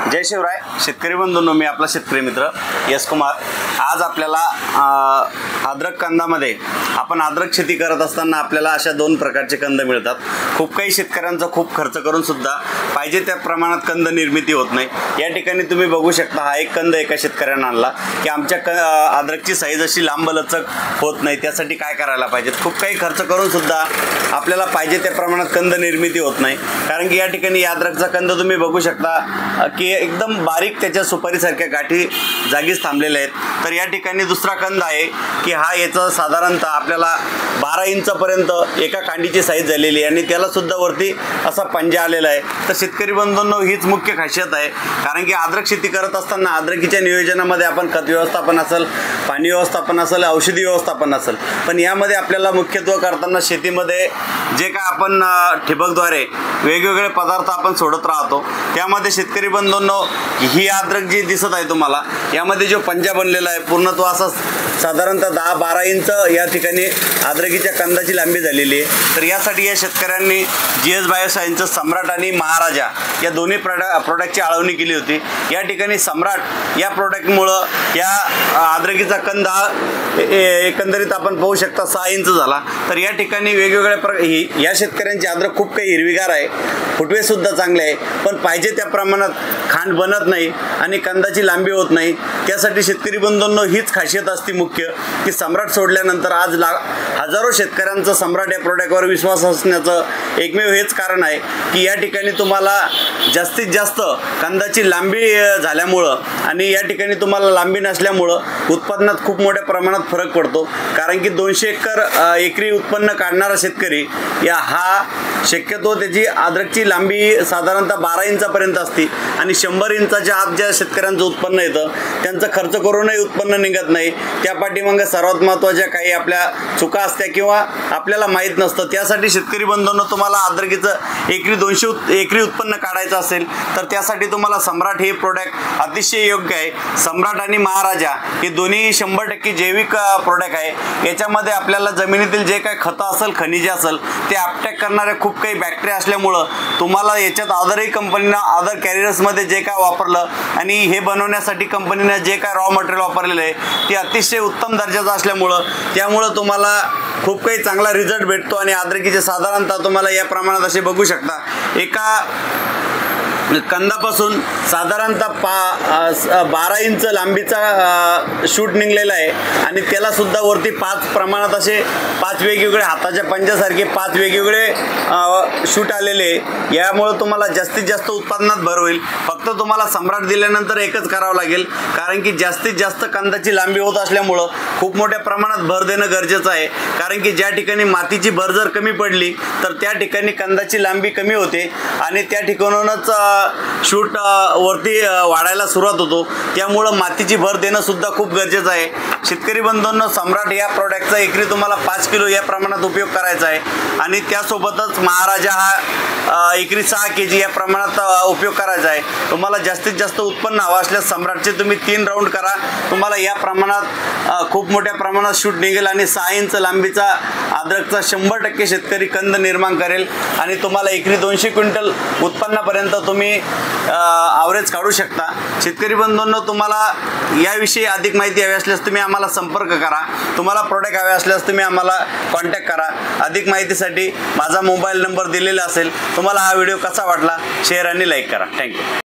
जय शिवराय शेतकरी बंधूंनो, मी आपला शेतकरी मित्र यश कुमार। आज आपल्याला अद्रक कंदामध्ये आपण अद्रक शेती करत असताना आपल्याला अशा दोन प्रकारचे कंद मिळतात। खूप काही शेतकऱ्यांचा खूप खर्च करून सुद्धा पाहिजे त्या प्रमाणात कंद निर्मिती होत नाही। या ठिकाणी तुम्ही बघू शकता, हा एक कंद एका शेतकऱ्याने आणला की आमच्या अद्रकची साईज अशी लांब लचक होत नाही, त्यासाठी काय करायला पाहिजे। खूप काही खर्च करून सुद्धा आपल्याला पाहिजे त्या प्रमाणात कंद निर्मिती होत नाही, कारण की या ठिकाणी अद्रकचा कंद तुम्ही बघू शकता की एकदम बारीक त्याच्या सुपारीसारख्या गाठी जागीच थांबलेल्या आहेत। तर या ठिकाणी दुसरा कंद आहे की हा याचा साधारणतः आपल्याला 12 इंचापर्यंत एका कांडीची साईज झालेली आहे आणि त्याला सुद्धा वरती असा पंजा आलेला आहे। तर शेतकरी बंधूंनो, हीच मुख्य खासियत आहे, कारण की अद्रक शेती करत असताना अद्रकीच्या नियोजनामध्ये आपण खत व्यवस्थापन असेल, पाणी व्यवस्थापन असेल, औषधी व्यवस्थापन असेल, पण यामध्ये आपल्याला मुख्यत्व करताना शेतीमध्ये जे काय आपण ठिबकद्वारे वेगवेगळे पदार्थ आपण सोडत राहतो, त्यामध्ये शेतकरी बंधूंनो ही अद्रक जी दिसत आहे तुम्हाला, यामध्ये जो पंजा बनलेला आहे पूर्ण तो असा साधारणतः 10-12 इंच या ठिकाणी अद्रकीच्या कंदाची लांबी झालेली आहे। तर यासाठी या शेतकऱ्यांनी GS बायोसायन्सचं सम्राट आणि महाराजा या दोन्ही प्रोडक्टची आळवणी केली होती। या ठिकाणी सम्राट या प्रोडक्टमुळं या अद्रकीचा कंद एकंदरीत आपण पाहू शकता 6 इंच झाला। तर या ठिकाणी वेगवेगळ्या या शेतकऱ्यांची अद्रक खूप काही हिरवीगार आहे, फुटवे सुद्धा चांगले आहे, पण पाहिजे त्या प्रमाणात खांड बनत नाही आणि कंदाची लांबी होत नाही। त्यासाठी शेतकरी बंधूंनो हीच खासियत असते मुख्य, की सम्राट सोडल्यानंतर आज हजारो शेतकऱ्यांचा सम्राट या प्रोडक्टवर विश्वास असण्याचं एकमेव हेच कारण आहे की या ठिकाणी तुम्हाला जास्तीत जास्त कंदाची लांबी झाल्यामुळं आणि या ठिकाणी तुम्हाला लांबी नसल्यामुळं उत्पादनात खूप मोठ्या प्रमाणात फरक पडतो। कारण की 200 एकर एकरी उत्पन्न काढणारा शेतकरी हा शक्यतो त्याची अद्रकची लांबी साधारणतः 12 इंचापर्यंत असते आणि 100 इंचाच्या आत ज्या शेतकऱ्यांचं उत्पन्न येतं त्यांचं खर्च करूनही उत्पन्न निघत नाही। त्या पाठीमागे सर्वात महत्त्वाच्या काही आपल्या चुका असत्या किंवा आपल्याला माहीत नसतं। त्यासाठी शेतकरी बंधूंनो, तुम्हाला अद्रकीचं एकरी 200 एकरी उत्पन्न काढायचं असेल तर त्यासाठी तुम्हाला सम्राट हे प्रोडक्ट अतिशय योग्य आहे। सम्राट आणि महाराजा हे दोन्ही 100% जैविक प्रोडक्ट आहे। याच्यामध्ये आपल्याला जमिनीतील जे काही खतं असेल, खनिजे असेल, ते अपटॅक करणारे खूप काही बॅक्टेरिया असल्यामुळं तुम्हाला याच्यात अदरही कंपनीनं अदर कॅरियर्समध्ये जे काय वापरलं आणि हे बनवण्यासाठी कंपनीनं जे काय रॉ मटेरियल वापरलेलं आहे ते अतिशय उत्तम दर्जाचं असल्यामुळं त्यामुळं तुम्हाला खूप काही चांगला रिझल्ट भेटतो। आणि अद्रकीचे साधारणतः तुम्हाला या प्रमाणात असे बघू शकता, एका कंदापासून साधारणतः 12 इंच लांबीचा शूट निघलेला आहे आणि त्याला सुद्धा वरती 5 प्रमाणात असे 5 वेगवेगळे हाताच्या पंजासारखे 5 वेगवेगळे शूट आलेले। यामुळे तुम्हाला जास्तीत जास्त उत्पादनात भर होईल। फक्त तुम्हाला सम्राट दिल्यानंतर एकच करावं लागेल, कारण की जास्तीत जास्त कंदाची लांबी होत असल्यामुळं खूप मोठ्या प्रमाणात भर देणं गरजेचं आहे। कारण की ज्या ठिकाणी मातीची भर जर कमी पडली तर त्या ठिकाणी कंदाची लांबी कमी होते आणि त्या ठिकाणूनच शूट वरती वाढायला सुरुवात होतो। त्यामुळं मातीची भर देणं सुद्धा खूप गरजेचं आहे। शेतकरी बंधूंनो, सम्राट या प्रोडक्टचा एकरी तुम्हाला 5 किलो या प्रमाणात उपयोग करायचा आहे आणि त्यासोबतच महाराजा हा एकरी 6 kg या प्रमाणात उपयोग करायचा आहे। तुम्हाला जास्तीत जास्त उत्पन्न हवं असल्यास सम्राटचे तुम्ही 3 राऊंड करा, तुम्हाला या प्रमाणात खूप मोठ्या प्रमाणात शूट निघेल आणि 6 इंच लांबीचा अद्रकचा 100% शेतकरी कंद निर्माण करेल आणि तुम्हाला एकरी 200 क्विंटल उत्पन्नापर्यंत तुम्ही ॲव्हरेज काढू शकता। शेतकरी बंधूंनो, तुम्हाला याविषयी अधिक माहिती हवी असल्यास तुम्ही आम्हाला संपर्क करा। तुम्हाला प्रोडक्ट हवे असल्यास तुम्ही आम्हाला कॉन्टॅक्ट करा। अधिक माहितीसाठी माझा मोबाईल नंबर दिलेला असेल। तुम्हाला हा व्हिडिओ कसा वाटला शेअर आणि लाईक करा। थँक्यू।